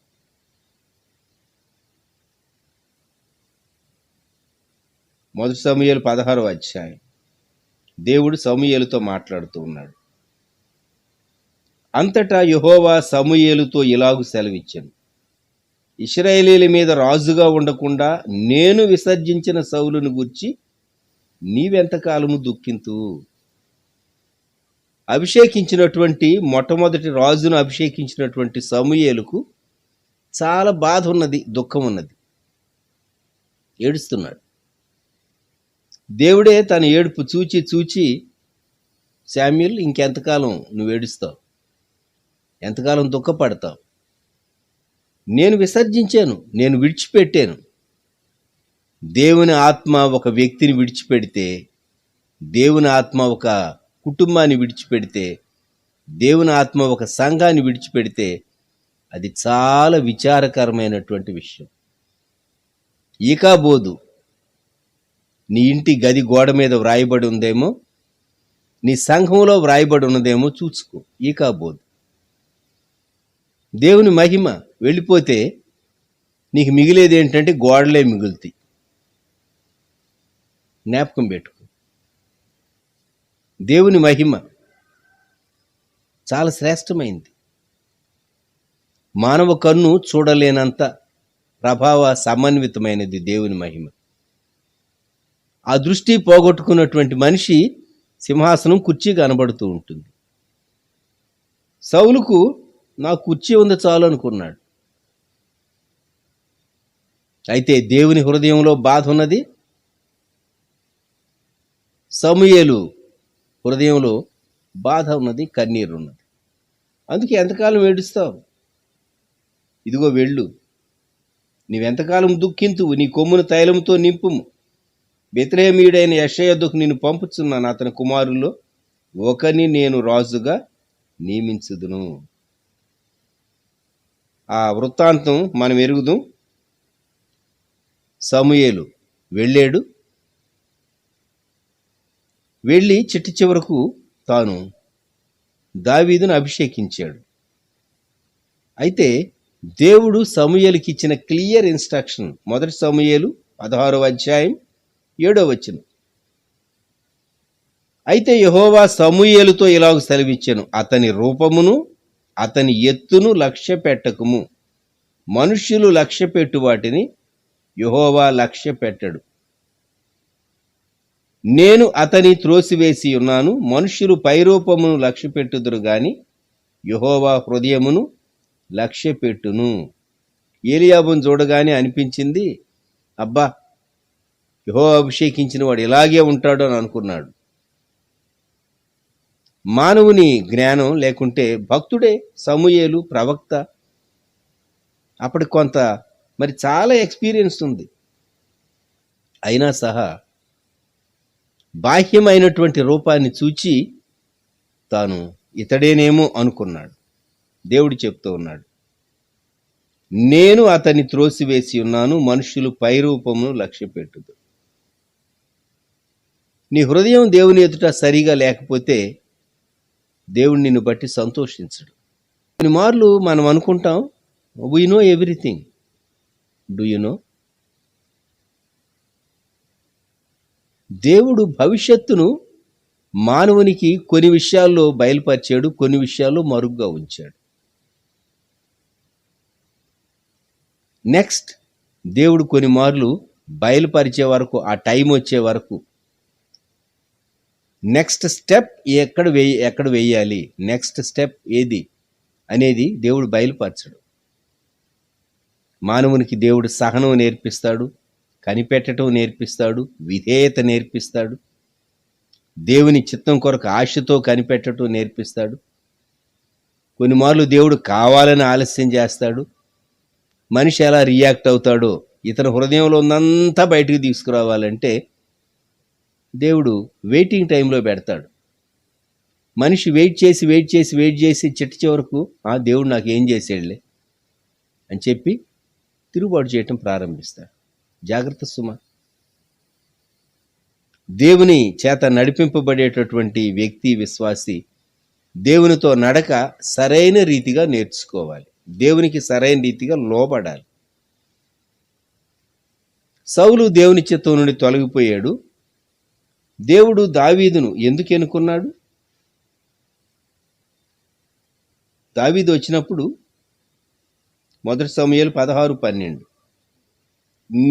మొదటి సమూయేలు 16వ అధ్యాయం. దేవుడు సమూయేలుతో మాట్లాడుతూ ఉన్నాడు. అంతటా యెహోవా సమూయేలుతో ఇలాగు సెలవిచ్చెను, ఇశ్రాయేలీయుల మీద రాజుగా ఉండకుండా నేను విసర్జించిన సౌలును గూర్చి నీవెంతకాలము దుఃఖింతు? అభిషేకించినటువంటి మొట్టమొదటి రాజును అభిషేకించినటువంటి సమూయేలుకు చాలా బాధ ఉన్నది, దుఃఖం ఉన్నది, ఏడుస్తున్నాడు. దేవుడే తన ఏడుపు చూచి శామ్యూల్ ఇంకెంతకాలం నువ్వు ఏడుస్తావు? ఎంతకాలం దుఃఖపడతావు? నేను విసర్జించాను, నేను విడిచిపెట్టాను. దేవుని ఆత్మ ఒక వ్యక్తిని విడిచిపెడితే, దేవుని ఆత్మ ఒక కుటుంబాన్ని విడిచిపెడితే, దేవుని ఆత్మ ఒక సంఘాన్ని విడిచిపెడితే అది చాలా విచారకరమైనటువంటి విషయం. ఈకాబోదు నీ ఇంటి గది గోడ మీద వ్రాయబడి ఉందేమో, నీ సంఘంలో వ్రాయబడి ఉన్నదేమో చూసుకో. ఈకాబోదు దేవుని మహిమ వెళ్ళిపోతే నీకు మిగిలేది ఏంటంటే గోడలే మిగులుతాయి. జ్ఞాపకం పెట్టుకో. దేవుని మహిమ చాలా శ్రేష్టమైంది. మానవ కన్ను చూడలేనంత ప్రభావ సమన్వితమైనది దేవుని మహిమ. ఆ దృష్టి పోగొట్టుకున్నటువంటి మనిషి సింహాసనం కుర్చీ కనబడుతూ ఉంటుంది. సౌలుకు నా కుర్చీ ఉంది చాలు అనుకున్నాడు. అయితే దేవుని హృదయంలో బాధ ఉన్నది, సమూయేలు హృదయంలో బాధ ఉన్నది, కన్నీరు ఉన్నది. అందుకే ఎంతకాలం ఏడుస్తావు? ఇదిగో వెళ్ళు, నీవెంతకాలం దుఃఖింతువు, నీ కొమ్మును తైలంతో నింపుము. బెత్లెహేమీయుడైన యెషయా యొద్దకు నిన్ను పంపుచున్నాను, అతని కుమారుల్లో ఒకని నేను రాజుగా నియమించుదును. ఆ వృత్తాంతం మనం ఎరుగుదాం. సమూయేలు వెళ్ళాడు. వెళ్ళి చిట్ట చివరకు తాను దావీదును అభిషేకించాడు. అయితే దేవుడు సమూయేలుకి ఇచ్చిన క్లియర్ ఇన్స్ట్రక్షన్, 1 సమూయేలు 16వ అధ్యాయం 7వ వచనం. అయితే యెహోవా సమూయేలుతో ఇలాగ సెలవిచ్చెను, అతని రూపమును అతని ఎత్తును లక్ష్య పెట్టకుము. మనుష్యులు లక్ష్య పెట్టు వాటిని యెహోవా లక్ష్య పెట్టడు. నేను అతని త్రోసివేసి ఉన్నాను. మనుష్యులు పైరూపమును లక్ష్య పెట్టుదురు గాని యెహోవా హృదయమును లక్ష్య పెట్టును. ఏలీయాబును చూడగానే అనిపించింది, అబ్బా, యెహోవా అభిషేకించిన వాడు ఇలాగే ఉంటాడు అని అనుకున్నాడు. మానవుని జ్ఞానం లేకుంటే భక్తుడే సమూయేలు ప్రవక్త. అప్పటికి కొంత మరి చాలా ఎక్స్పీరియన్స్ ఉంది. అయినా సహా బాహ్యమైనటువంటి రూపాన్ని చూచి తాను ఇతడేనేమో అనుకున్నాడు. దేవుడు చెప్తూ ఉన్నాడు, నేను అతన్ని త్రోసివేసి ఉన్నాను, మనుషులు పైరూపమును లక్ష్య పెట్టుదు. నీ హృదయం దేవుని ఎదుట సరిగా లేకపోతే దేవుడు నిన్ను బట్టి సంతోషించడు. కొన్ని మార్లు మనం అనుకుంటాం, we know everything. Do you know? దేవుడు భవిష్యత్తును మానవునికి కొన్ని విషయాల్లో బయలుపరిచాడు, కొన్ని విషయాల్లో మరుగ్గా ఉంచాడు. నెక్స్ట్ దేవుడు కొన్ని మార్లు బయలుపరిచే వరకు, ఆ టైం వచ్చే వరకు నెక్స్ట్ స్టెప్ ఎక్కడ వేయాలి, నెక్స్ట్ స్టెప్ ఏది అనేది దేవుడు బయలుపరచడు. మానవునికి దేవుడు సహనం నేర్పిస్తాడు, కనిపెట్టడం నేర్పిస్తాడు, విధేయత నేర్పిస్తాడు, దేవుని చిత్తం కొరకు ఆశతో కనిపెట్టడం నేర్పిస్తాడు. కొన్ని మార్లు దేవుడు కావాలని ఆలస్యం చేస్తాడు. మనిషి ఎలా రియాక్ట్ అవుతాడో, ఇతని హృదయంలో ఉందంతా బయటకు తీసుకురావాలంటే దేవుడు వెయిటింగ్ టైంలో పెడతాడు. మనిషి వెయిట్ చేసి చిట్ట చివరకు దేవుడు నాకు ఏం చేసేళ్ళే అని చెప్పి తిరుగుబాటు చేయటం ప్రారంభిస్తాడు. జాగ్రత్త సుమ. దేవుని చేత నడిపింపబడేటటువంటి వ్యక్తి, విశ్వాసి దేవునితో నడక సరైన రీతిగా నేర్చుకోవాలి, దేవునికి సరైన రీతిగా లోబడాలి. సౌలు దేవుని చిత్తం నుండి తొలగిపోయాడు. దేవుడు దావీదును ఎందుకు ఎన్నుకున్నాడు? దావీదు వచ్చినప్పుడు 1 సమూయేలు 16:12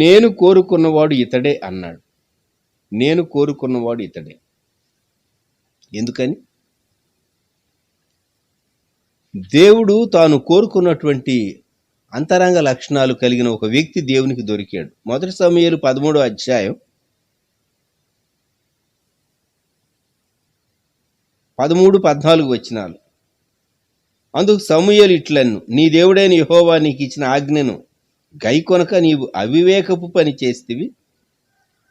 నేను కోరుకున్నవాడు ఇతడే అన్నాడు. నేను కోరుకున్నవాడు ఇతడే. ఎందుకని? దేవుడు తాను కోరుకున్నటువంటి అంతరంగ లక్షణాలు కలిగిన ఒక వ్యక్తి దేవునికి దొరికాడు. 1 సమూయేలు 13వ అధ్యాయం 13-14 వచనాలు. అందుకు సమూయేలు ఇట్లన్ను, నీ దేవుడైన యెహోవా నీకు ఇచ్చిన ఆజ్ఞను గైకొనక నీవు అవివేకపు పని చేస్తివి.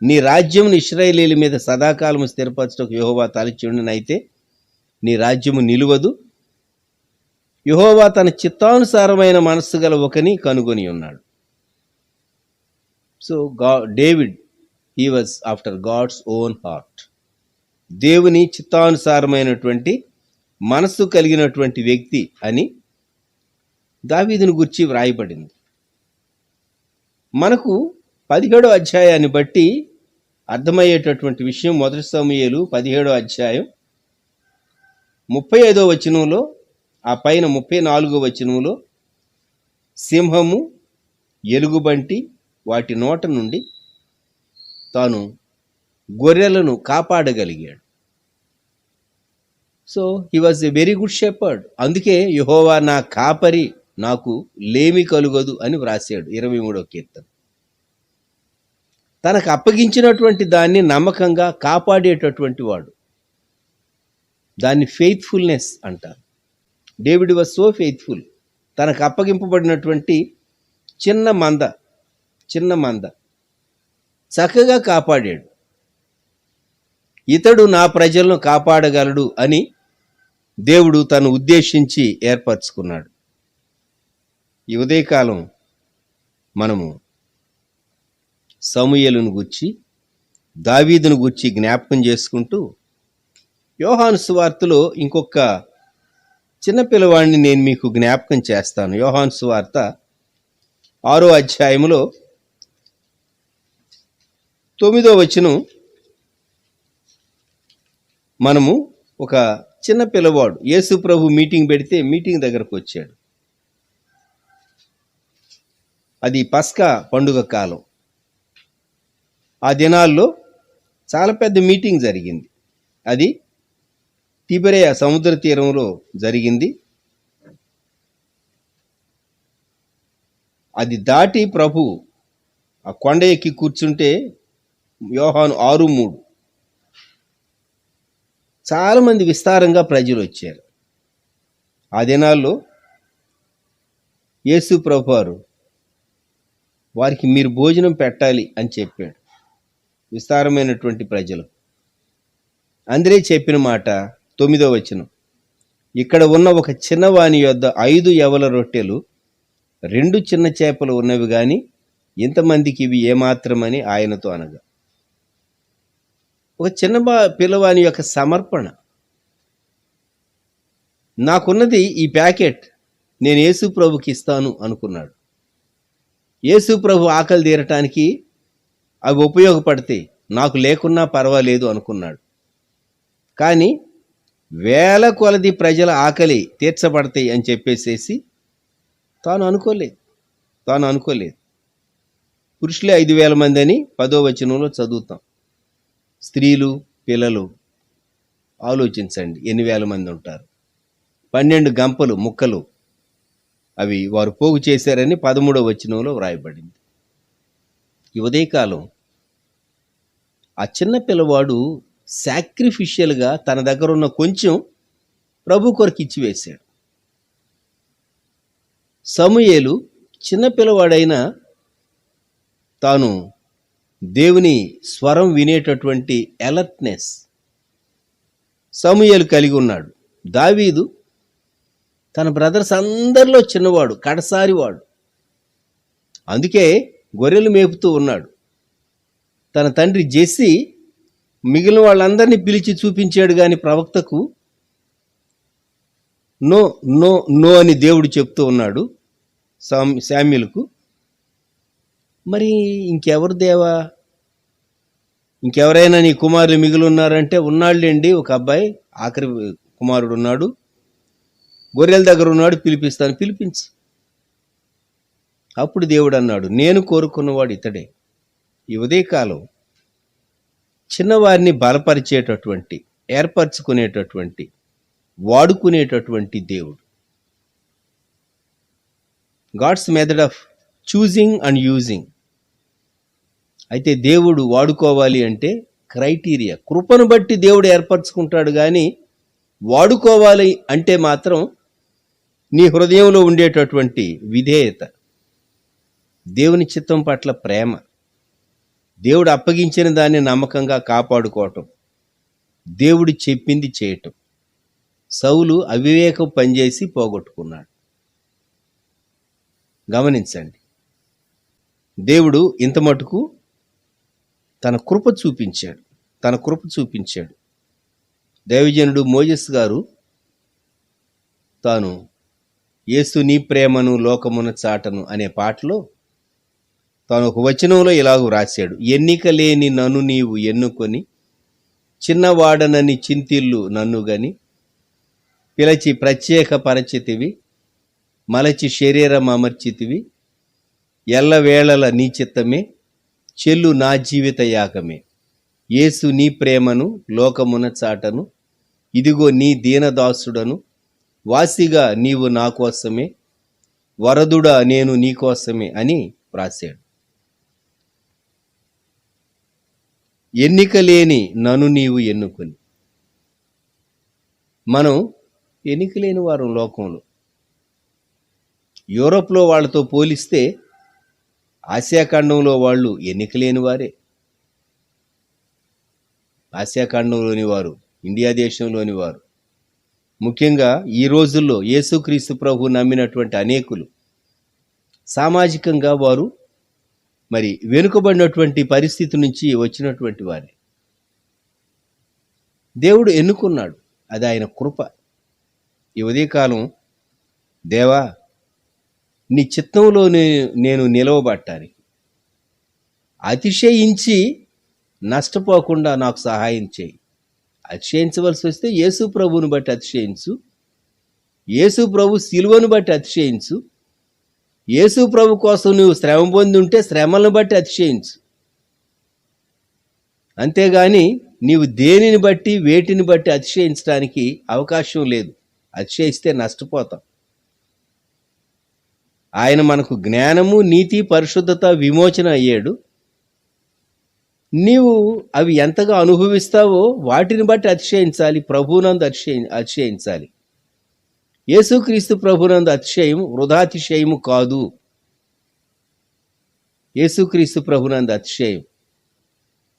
నీ రాజ్యమును ఇశ్రాయేలీయుల మీద సదాకాలము స్థిరపరచుటకు యెహోవా తలచియుండునైతే నీ రాజ్యము నిలువదు. యెహోవా తన చిత్తానుసారమైన మనస్సు గల ఒకని కనుగొని ఉన్నాడు. So David, he was after God's own heart. దేవుని చిత్తానుసారమైనటువంటి మనస్సు కలిగినటువంటి వ్యక్తి అని దావీదును గురించి వ్రాయబడింది. మనకు 17వ అధ్యాయాన్ని బట్టి అర్థమయ్యేటటువంటి విషయం, 1 సమూయేలు 17వ అధ్యాయం 35వ వచనంలో, ఆ పైన 34వ వచనంలో సింహము, ఎలుగుబంటి వాటి నోట నుండి తాను గొర్రెలను కాపాడగలిగాడు. So he was a very good shepherd. అందుకే యెహోవా నా కాపరి, నాకు లేమి కలుగదు అని వ్రాసాడు 23వ కీర్తన. తనకు అప్పగించినటువంటి దాన్ని నమ్మకంగా కాపాడేటటువంటి వాడు, దాన్ని ఫెయిత్ఫుల్నెస్ అంటారు. David was so faithful. తనకు అప్పగింపబడినటువంటి చిన్న మంద చక్కగా కాపాడాడు. ఇతడు నా ప్రజలను కాపాడగలడు అని దేవుడు తను ఉద్దేశించి ఏర్పరచుకున్నాడు. ఈ ఉదయకాలం మనము సమూయేలును గూర్చి, దావీదును గూర్చి జ్ఞాపకం చేసుకుంటూ, యోహాను సువార్తలో ఇంకొక చిన్న పిల్లవాడిని నేను మీకు జ్ఞాపకం చేస్తాను. యోహాను సువార్త 6వ అధ్యాయములో 9వ వచనం, మనము ఒక చిన్న పిల్లవాడు, యేసు ప్రభు మీటింగ్ పెడితే మీటింగ్ దగ్గరకు వచ్చాడు. అది పస్కా పండుగ కాలం. ఆ దినాల్లో చాలా పెద్ద మీటింగ్ జరిగింది. అది తిబెరియా సముద్ర తీరంలో జరిగింది. అది దాటి ప్రభు ఆ కొండ ఎక్కి కూర్చుంటే, యోహాను 6:3, చాలామంది విస్తారంగా ప్రజలు వచ్చారు. ఆ దినాల్లో యేసు ప్రభు వారు వారికి మీరు భోజనం పెట్టాలి అని చెప్పాడు విస్తారమైనటువంటి ప్రజలు. అందరే చెప్పిన మాట 9వ వచనం, ఇక్కడ ఉన్న ఒక చిన్నవాని యొద్ద 5 యవల రొట్టెలు 2 చిన్న చేపలు ఉన్నవి గాని ఇంతమందికి ఇవి ఏమాత్రమని ఆయనతో అనగా. ఒక చిన్న పిల్లవాని యొక్క సమర్పణ. నాకున్నది ఈ ప్యాకెట్, నేను యేసు ప్రభుకి ఇస్తాను అనుకున్నాడు. యేసు ప్రభు ఆకలి తీరటానికి అవి ఉపయోగపడితే నాకు లేకున్నా పర్వాలేదు అనుకున్నాడు. కానీ వేల కొలది ప్రజల ఆకలి తీర్చబడతాయి అని చెప్పేసేసి తాను అనుకోలేదు. పురుషులే 5,000 మంది అని 10వ వచనంలో చదువుతాం. స్త్రీలు, పిల్లలు, ఆలోచించండి ఎన్ని వేల మంది ఉంటారు. 12 గంపలు ముక్కలు అవి వారు పోగు చేశారని 13వ వచనంలో వ్రాయబడింది. ఈ ఉదయకాలం ఆ చిన్న పిల్లవాడు సాక్రిఫిషియల్గా తన దగ్గర ఉన్న కొంచెం ప్రభు కొరకు ఇచ్చివేశాడు. సమూయేలు చిన్న పిల్లవాడైనా తాను దేవుని స్వరం వినేటటువంటి అలర్ట్నెస్ సమూయేలు కలిగి ఉన్నాడు. దావీదు తన బ్రదర్స్ అందరిలో చిన్నవాడు, కడసారివాడు. అందుకే గొర్రెలు మేపుతూ ఉన్నాడు. తన తండ్రి జెస్సీ మిగిలిన వాళ్ళందరినీ పిలిచి చూపించాడు, కానీ ప్రవక్తకు నో నో నో అని దేవుడు చెప్తూ ఉన్నాడు శామ్యూలుకు. మరి ఇంకెవరు దేవా, ఇంకెవరైనా నీ కుమారులు మిగిలి ఉన్నారంటే, ఉన్నాళ్ళండి ఒక అబ్బాయి, ఆఖరి కుమారుడు ఉన్నాడు, గొర్రెల దగ్గర ఉన్నాడు, పిలిపించు. అప్పుడు దేవుడు అన్నాడు, నేను కోరుకున్నవాడు ఇతడే. ఈ ఉదయకాలం చిన్నవారిని బలపరిచేటటువంటి, ఏర్పరచుకునేటటువంటి, వాడుకునేటటువంటి దేవుడు. God's method of choosing and using. అయితే దేవుడు వాడుకోవాలి అంటే క్రైటీరియా, కృపను బట్టి దేవుడు ఏర్పరచుకుంటాడు. కానీ వాడుకోవాలి అంటే మాత్రం నీ హృదయంలో ఉండేటటువంటి విధేయత, దేవుని చిత్తం పట్ల ప్రేమ, దేవుడు అప్పగించిన దాన్ని నమ్మకంగా కాపాడుకోవటం, దేవుడు చెప్పింది చేయటం. సౌలు అవివేకం పనిచేసి పోగొట్టుకున్నాడు. గమనించండి, దేవుడు ఇంత మటుకు తన కృప చూపించాడు. దైవజనుడు మోజెస్ గారు తాను యేసు నీ ప్రేమను లోకమున చాటను అనే పాటలో తాను ఒక వచనంలో ఇలాగూ రాశాడు: ఎన్నిక లేని నన్ను నీవు ఎన్నుకొని, చిన్నవాడనని చింతిల్లు నన్ను గని, పిలచి ప్రత్యేక పరచితివి, మలచి శరీరం అమర్చితివి, ఎల్లవేళల నీ చిత్తమే చెల్లు నా జీవిత యాగమే. యేసు నీ ప్రేమను లోకమున చాటను, ఇదిగో నీ దీనదాసుడను, వాసిగా నీవు నా కోసమే, వరదుడా నేను నీ కోసమే అని రాశాడు. ఎన్నిక లేని నన్ను నీవు ఎన్నుకొని. మనం ఎన్నిక లేని వారు లోకంలో. యూరోప్లో వాళ్ళతో పోలిస్తే ఆసియాఖండంలో వాళ్ళు ఎన్నిక లేని వారే. ఆసియాఖండంలోని వారు, ఇండియా దేశంలోని వారు, ముఖ్యంగా ఈ రోజుల్లో యేసుక్రీస్తు ప్రభు నమ్మినటువంటి అనేకులు సామాజికంగా వారు మరి వెనుకబడినటువంటి పరిస్థితి నుంచి వచ్చినటువంటి వారే. దేవుడు ఎన్నుకున్నాడు, అది ఆయన కృప. ఈ ఉదయకాలం, దేవా నీ చిత్తంలో నేను నిలవబట్టానికి, అతిశయించి నష్టపోకుండా నాకు సహాయం చేయి. అతిశయించవలసి వస్తే యేసు ప్రభువుని బట్టి అతిశయించు, యేసు ప్రభు శిలువను బట్టి అతిశయించు, యేసు ప్రభు కోసం నువ్వు శ్రమ పొంది ఉంటే శ్రమలను బట్టి అతిశయించు. అంతేగాని నీవు దేనిని బట్టి వేటిని బట్టి అతిశయించడానికి అవకాశం లేదు. అతిశయిస్తే నష్టపోతాం. ఆయన మనకు జ్ఞానము, నీతి, పరిశుద్ధత, విమోచన అయ్యాడు. నీవు అవి ఎంతగా అనుభవిస్తావో వాటిని బట్టి అతిశయించాలి. ప్రభువునందు అతిశయించాలి. యేసుక్రీస్తు ప్రభునందు అతిశయం వృధాతిశయము కాదు. యేసుక్రీస్తు ప్రభునందు అతిశయం.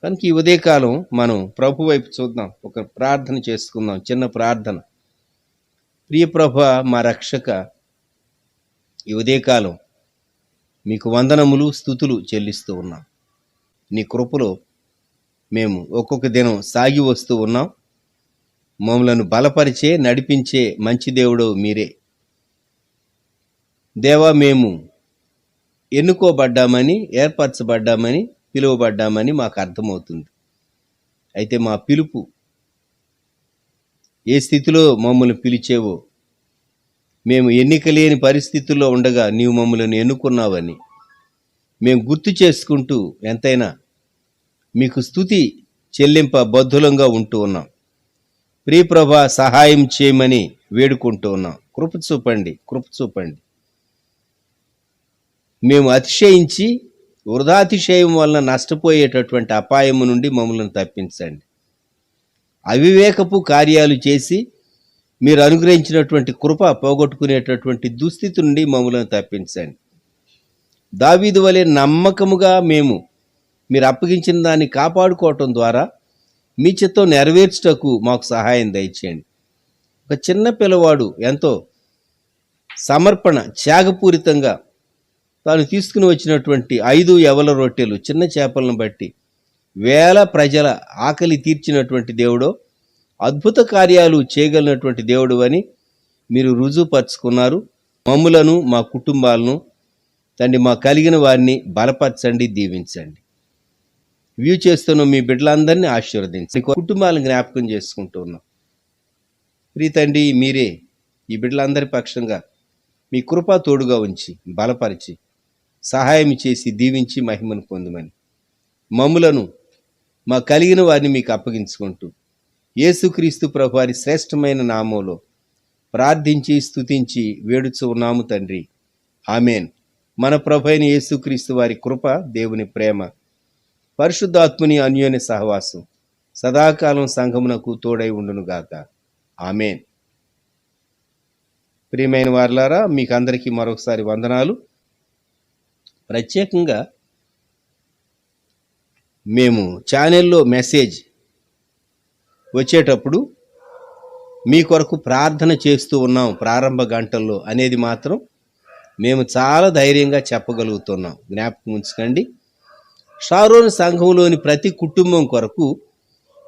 కనుక ఈ ఉదయకాలం మనం ప్రభు వైపు చూద్దాం, ఒక ప్రార్థన చేసుకుందాం, చిన్న ప్రార్థన. ప్రియ ప్రభు, మా రక్షక, ఈ ఉదయకాలం మీకు వందనములు, స్తుతులు చెల్లిస్తూ ఉన్నాం. నీ కృపలో మేము ఒక్కొక్క దినం సాగి వస్తూ ఉన్నాం. మమ్మలను బలపరిచే, నడిపించే మంచి దేవుడు మీరే. దేవా, మేము ఎన్నుకోబడ్డామని, ఏర్పరచబడ్డామని, పిలువబడ్డామని మాకు అర్థమవుతుంది. అయితే మా పిలుపు ఏ స్థితిలో మమ్మల్ని పిలిచేవో, మేము ఎన్నిక లేని పరిస్థితుల్లో ఉండగా నీవు మమ్మల్ని ఎన్నుకున్నావని మేము గుర్తు చేసుకుంటూ ఎంతైనా మీకు స్తుతి చెల్లింప బద్ధులంగా ఉంటూ ఉన్నాం. ప్రియప్రభ, సహాయం చేయమని వేడుకుంటూ ఉన్నాం. కృప చూపండి. మేము అతిశయించి వృధాతిశయం వలన నష్టపోయేటటువంటి అపాయము నుండి మమ్మల్ని తప్పించండి. అవివేకపు కార్యాలు చేసి మీరు అనుగ్రహించినటువంటి కృప పోగొట్టుకునేటటువంటి దుస్థితి నుండి మమ్మల్ని తప్పించండి. దావీదు వలె నమ్మకముగా మీరు అప్పగించిన దాన్ని కాపాడుకోవటం ద్వారా మీ చిత్తం నెరవేర్చుటకు మాకు సహాయం దయచేయండి. ఒక చిన్న పిల్లవాడు ఎంతో సమర్పణ, త్యాగపూరితంగా తాను తీసుకుని వచ్చినటువంటి 5 యవల రొట్టెలు, చిన్న చేపలను బట్టి వేల ప్రజల ఆకలి తీర్చినటువంటి దేవుడో, అద్భుత కార్యాలు చేయగలిగినటువంటి దేవుడు అని మీరు రుజువుపరుచుకున్నారు. మమ్ములను, మా కుటుంబాలను తండ్రి, మా కలిగిన వారిని బలపరచండి, దీవించండి. వ్యూ చేస్తున్న మీ బిడ్డలందరినీ ఆశీర్వదించి కుటుంబాలను జ్ఞాపకం చేసుకుంటూ ఉన్నాం. ప్రియ తండ్రి, మీరే ఈ బిడ్డలందరి పక్షంగా మీ కృప తోడుగా ఉంచి బలపరిచి సహాయం చేసి దీవించి మహిమను పొందమని మమ్ములను, మా కలిగిన వారిని మీకు అప్పగించుకుంటూ యేసుక్రీస్తు ప్రభువారి శ్రేష్టమైన నామంలో ప్రార్థించి స్తుతించి వేడుచు ఉన్నాము తండ్రి. ఆమేన్. మన ప్రభు అయిన యేసుక్రీస్తు వారి కృప, దేవుని ప్రేమ, పరిశుద్ధాత్ముని అన్యోన్య సహవాసం సదాకాలం సంఘమునకు తోడై ఉండునుగాక. ఆమేన్. ప్రియమైన వారలారా, మీకు అందరికీ మరొకసారి వందనాలు. ప్రత్యేకంగా మేము ఛానల్లో మెసేజ్ వచ్చేటప్పుడు మీ కొరకు ప్రార్థన చేస్తూ ఉన్నాం ప్రారంభ గంటల్లో అనేది మాత్రం మేము చాలా ధైర్యంగా చెప్పగలుగుతున్నాం. జ్ఞాపకం ఉంచుకోండి. షారోన్ సంఘంలోని ప్రతి కుటుంబం కొరకు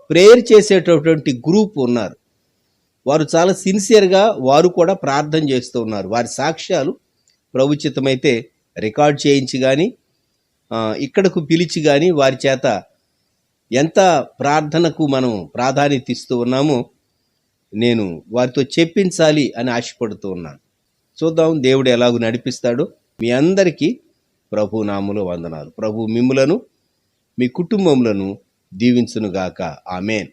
ప్రేయర్ చేసేటటువంటి గ్రూప్ ఉన్నారు. వారు చాలా సిన్సియర్గా వారు కూడా ప్రార్థన చేస్తూ ఉన్నారు. వారి సాక్ష్యాలు ప్రభుచితమైతే రికార్డ్ చేయించి కానీ ఇక్కడకు పిలిచి కానీ వారి చేత ఎంత ప్రార్థనకు మనం ప్రాధాన్యత ఇస్తూ ఉన్నామో నేను వారితో చెప్పించాలి అని ఆశపడుతూ ఉన్నాను. చూద్దాం దేవుడు ఎలాగూ నడిపిస్తాడో. మీ అందరికీ ప్రభు నామములో వందనాలు. ప్రభు మిమ్ములను మీ కుటుంబములను దీవించునుగాక. ఆమేన్.